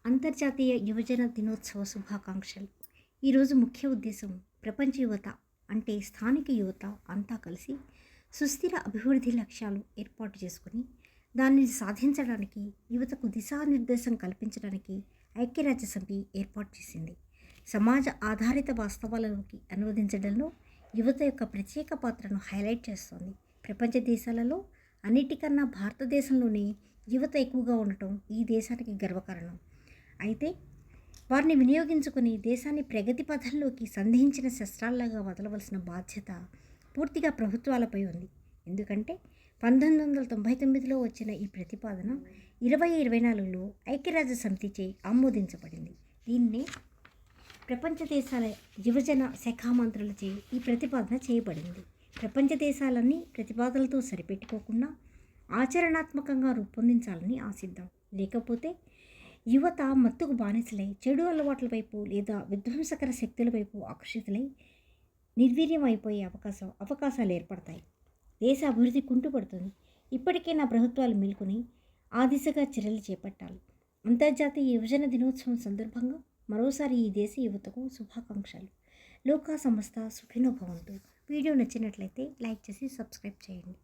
అంతర్జాతీయ యువజన దినోత్సవ శుభాకాంక్షలు. ఈరోజు ముఖ్య ఉద్దేశం ప్రపంచ యువత అంటే స్థానిక యువత అంతా కలిసి సుస్థిర అభివృద్ధి లక్ష్యాలు ఏర్పాటు చేసుకుని దానిని సాధించడానికి యువతకు దిశానిర్దేశం కల్పించడానికి ఐక్యరాజ్య సమితి ఏర్పాటు చేసింది. సమాజ ఆధారిత వాస్తవాలలోకి అనువదించడంలో యువత యొక్క ప్రత్యేక పాత్రను హైలైట్ చేస్తోంది. ప్రపంచ దేశాలలో అన్నిటికన్నా భారతదేశంలోనే యువత ఎక్కువగా ఉండటం ఈ దేశానికి గర్వకారణం. అయితే వారిని వినియోగించుకుని దేశాన్ని ప్రగతి పథంలోకి సంధించిన శస్త్రాల్లాగా వదలవలసిన బాధ్యత పూర్తిగా ప్రభుత్వాలపై ఉంది. ఎందుకంటే 1999లో వచ్చిన ఈ ప్రతిపాదన 2024లో ఐక్యరాజ్య సమితిచే ఆమోదించబడింది. దీన్నే ప్రపంచ దేశాల యువజన శాఖ మంత్రులచే ఈ ప్రతిపాదన చేయబడింది. ప్రపంచ దేశాలన్నీ ప్రతిపాదనలతో సరిపెట్టుకోకుండా ఆచరణాత్మకంగా రూపొందించాలని ఆశిద్దాం. లేకపోతే యువత మత్తుకు బానిసలై చెడు అలవాట్ల వైపు లేదా విధ్వంసకర శక్తుల వైపు ఆకర్షితులై నిర్వీర్యం అయిపోయే అవకాశాలు ఏర్పడతాయి. దేశ అభివృద్ధి కుంటుపడుతుంది. ఇప్పటికే నా ప్రభుత్వాలు మేల్కొని ఆ దిశగా చర్యలు చేపట్టాలి. అంతర్జాతీయ యువజన దినోత్సవం సందర్భంగా మరోసారి ఈ దేశ యువతకు శుభాకాంక్షలు. లోకా సమస్త సుఖినో భవంతు. వీడియో నచ్చినట్లయితే లైక్ చేసి సబ్స్క్రైబ్ చేయండి.